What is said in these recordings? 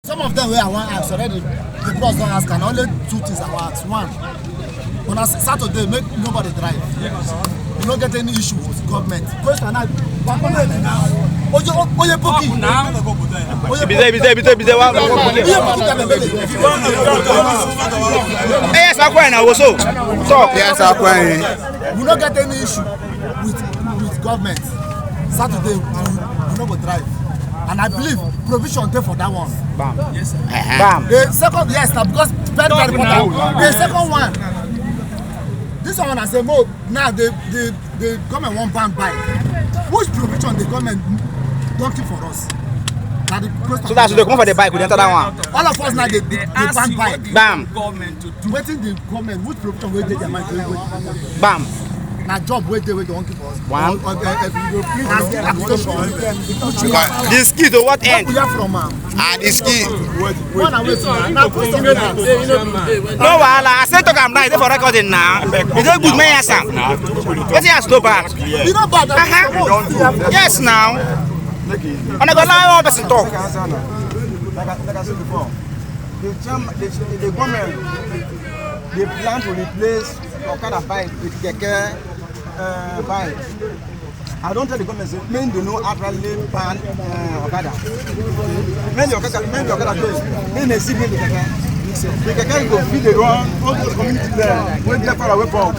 Some of them where I want to ask already, the boss don't ask, and only 2 things I want to ask. One, on a Saturday, make nobody drive. You don't get any issue with government. Question now, Yes, I also. Yes, we don't get any issue with government. Saturday, you don't go drive. And I believe provision there for that one. Bam. Yes, sir. Bam. The second, yes, because very important. The second one, this one I say, no, now the government won't ban bike. Which provision the government don't keep for us? So that's they come for the bike, we enter that one. All of us now they ban bike. Bam. Waiting the government, which provision will take their mind to bam. Now job where they don't keep us. One. The ski to what end? We are from the ski. No, I said to come now. For recording now. You don't good man, Sam. What's your slow back? You know bad. Yes, now. And I go lie on person talk. Like I said before, the government they plan to replace Okada bike with Keke bike. I don't tell the government say men do not outrightly ban Okada. Men the Okada goes, men they see the Keke. The Keke go feed the run all those community there when they far away from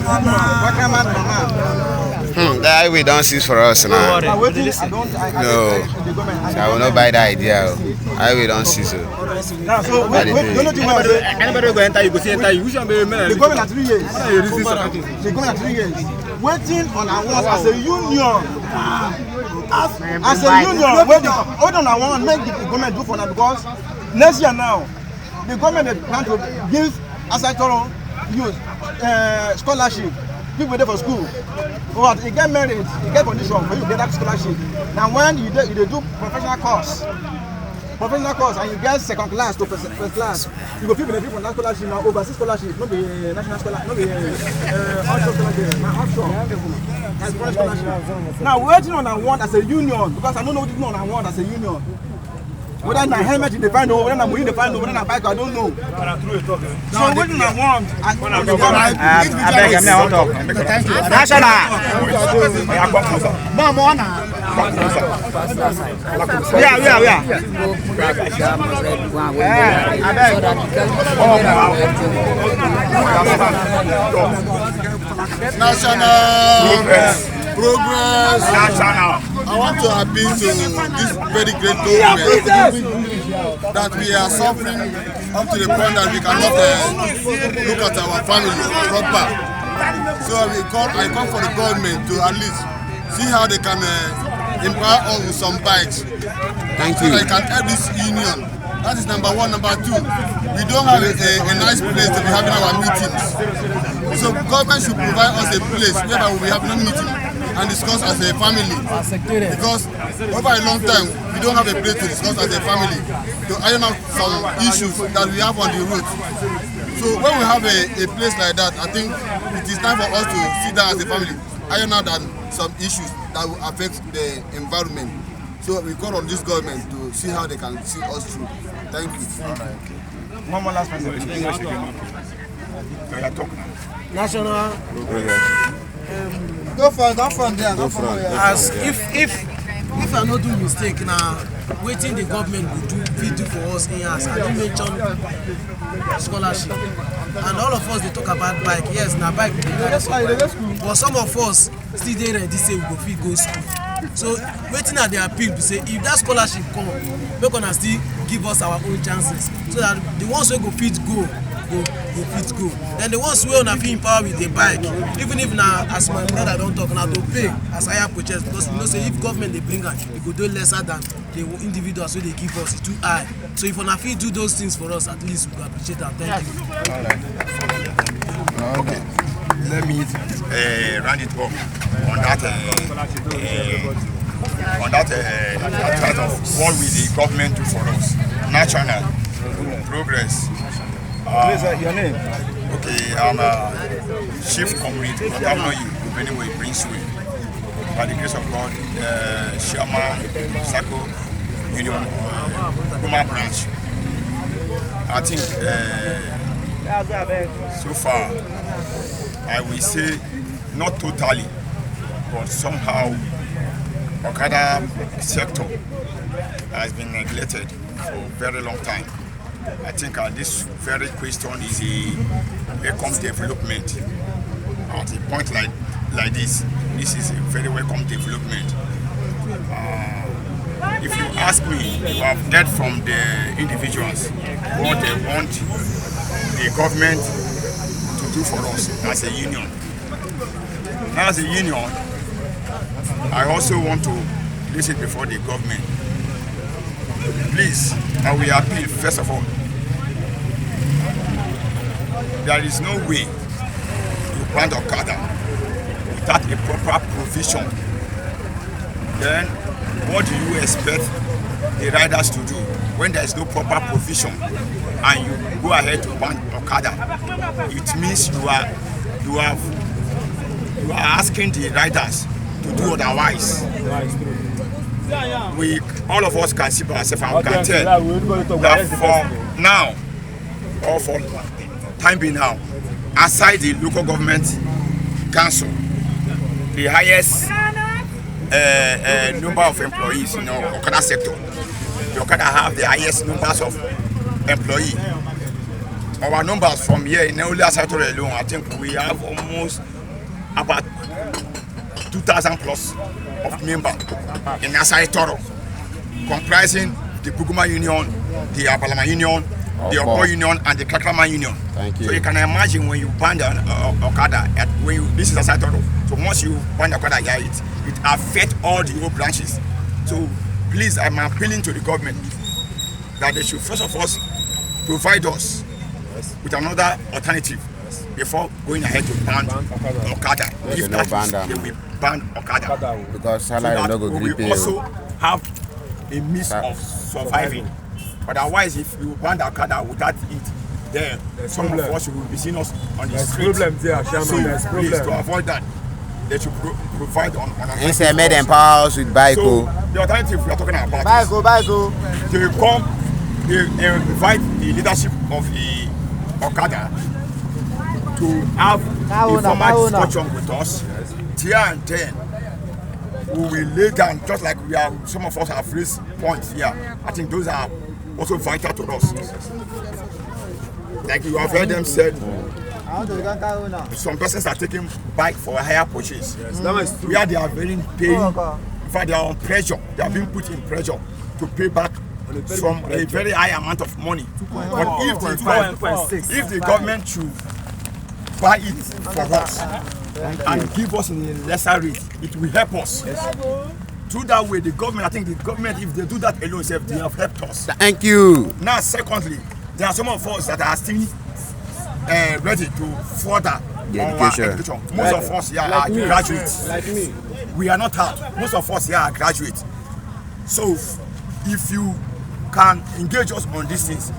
that highway don't cease for us now. No, I will not buy that idea. Highway don't cease. So anybody go enter, you go see enter. You should be the government at 3 years. The government at 3 years. Waiting on our own as a union. As a union, waiting on our own, make the government do for now because next year now, the government plan to give Asari Toru youth scholarship. People there for school. But you get married, you get condition for you get that scholarship. Now when you do professional course and you get second class to first class, you go people benefit from that scholarship now overseas scholarship, not the national scholarship, not the offshore scholarship, now offshore. That's foreign scholarship. Now waiting on our want as a union because I don't know what you know on our want as a union. Whether na helmet in the final, whether na money in the final, whether na bike, I don't know. So waiting on want. I beg you, I want to talk. National. Yeah. National progress. I want to appeal to this very great government that we are suffering up to the point that we cannot look at our family proper. So I call for the government to at least see how they can empower us with some bikes. Thank so you. that they can help this union. That is number one. Number two, we don't have a nice place to be having our meetings. So government should provide us a place where we will be having a meeting and discuss as a family. Because over a long time, we don't have a place to discuss as a family, to iron out some issues that we have on the road. So when we have a place like that, I think it is time for us to sit down as a family, iron out some issues that will affect the environment. So we call on this government to see how they can see us through. Thank you. One more last person. National. Go from there. As if I not do mistake now, waiting the government will do for us in us. I don't mention scholarship. And all of us they talk about bike. Yes, now bike we carry some. But some of us still dey ready say we go fit go school. So waiting at the appeal to say if that scholarship come, make una still give us our own chances. So that the ones wey go fit go fit go. Then the ones wey una fit empower with the bike, even if na as my brother don talk, na to pay as higher purchase because you know say if government dey bring am, e go do lesser than the individuals wey dey give us. It's too high. So if una fit do those things for us, at least we go appreciate am. Thank you. Okay. Let me round it up on that part of what will the government do for us. National progress. Your name? Okay, I'm a chief comrade, but I'm not you. Anyway, Prince Way. By the grace of God, Shama, Sako, Union, Guma branch. I think so far, I will say not totally, but somehow Okada sector has been neglected for a very long time. I think this very question is a welcome development. At a point like this is a very welcome development. If you ask me, you have heard from the individuals what they want the government to do for us as a union. As a union, I also want to listen before the government. Please, I will appeal first of all. There is no way to ban Okada without a proper provision. Then what do you expect the riders to do when there is no proper provision and you go ahead to ban Okada? It means you are asking the riders to do otherwise. We all of us can see by ourselves and we can tell that for now or for time being now, aside the local government council, the highest number of employees in the Okada sector. The Okada have the highest numbers of employees. Our numbers from here in only Asari Toru alone, I think we have almost about 2,000 plus of members in Asari Toru, comprising the Kukuma Union, the Abalama Union, the Oko Union, and the Kakrama Union. Thank you. So you can imagine when you ban the Okada, this is Asari Toru. So once you ban the Okada, yeah, it affects all the old branches. So please, I'm appealing to the government that they should first of all provide us with another alternative before going ahead to ban Okada. If that is, they will ban Okada. Because salary so no go we will also have a means of surviving. But otherwise, if you ban the Okada without it, then some of us will be seeing us on the streets. So please, to avoid that, they should provide on instead made empower us with bike. So the alternative we are talking about is they come, they invite the leadership of the Okada to have a formal discussion with us. Here and then we will lay down, just like we are. Some of us have raised points here. I think those are also vital to us. Like you have heard them said, some persons are taking bike for a higher purchase. Where they are very paying, in fact they are on pressure, they are being put in pressure to pay back from a very high amount of money. But if the government should buy it for us and give us in a lesser rate, it will help us. Through that way, the government, I think the government, if they do that alone, they have helped us. Thank you. Now, secondly, there are some of us that are still ready to further the education. Most of us here are graduates. Like me. We are not out. Most of us here are graduates. So, if you can engage us on these things,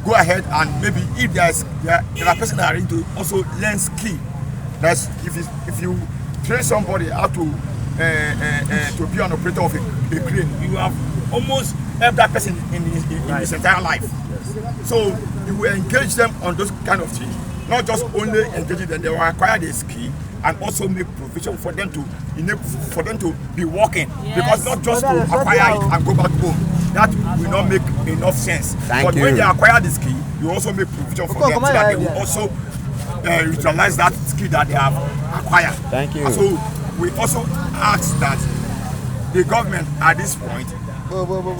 go ahead and maybe if there are persons that are ready to also learn skill. That's if you train somebody how to be an operator of a crane, you have almost helped that person in his entire life. Yes. So you will engage them on those kind of things, not just only engaging them. They will acquire the skill and also make provision for them to be working. Yes. Because not just to acquire it and go back home. That will not make enough sense. But when they acquire the skill, you also make provision for them so that they will also utilize that skill that they have acquired. Thank you. So we also ask that the government at this point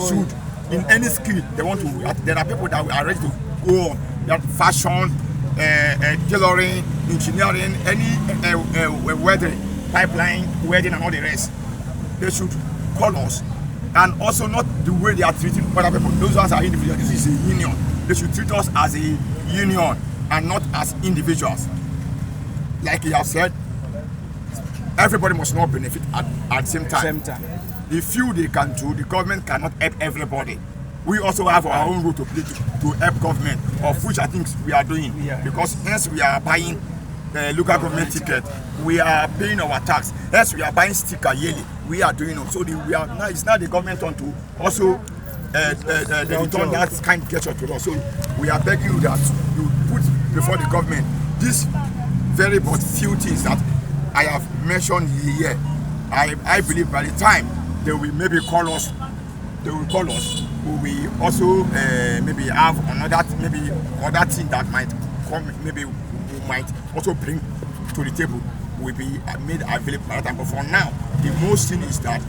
should, in any skill they want to, there are people that are ready to go on, that fashion, tailoring, engineering, any welding, pipeline, welding and all the rest. They should call us. And also not the way they are treating other people. Those ones are individuals. This is a union. They should treat us as a union and not as individuals. Like you have said, everybody must not benefit at the same time. The few they can do, the government cannot help everybody. We also have our own role to play to help government, of which I think we are doing. Yeah. Because hence we are buying the local government ticket, we are paying our tax. Hence we are buying sticker yearly. We are doing it. So it's now the government on to also they return that kind of gesture to us. So we are begging you that you put before the government these very but few things that I have mentioned here. I believe by the time they will maybe call us, we will also maybe have another other thing that might come, maybe we might also bring to the table will be made available by that time. But for now, the most thing is that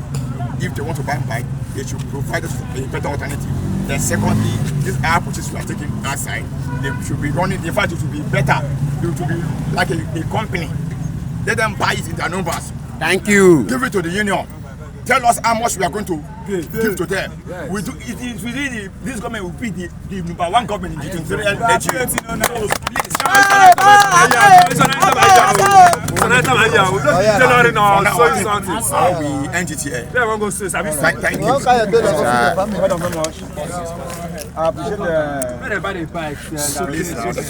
if they want to buy a bike, they should provide us a better alternative. Then secondly, these air purchases we are taking outside, they should be running, in fact it should be better, it should be like a company. Let them buy it in their numbers. Thank you. Give it to the union. Tell us how much we are going to give to them. Yes. We do it within this government will be the number one government in the 23 we end it here. Thank you. I appreciate the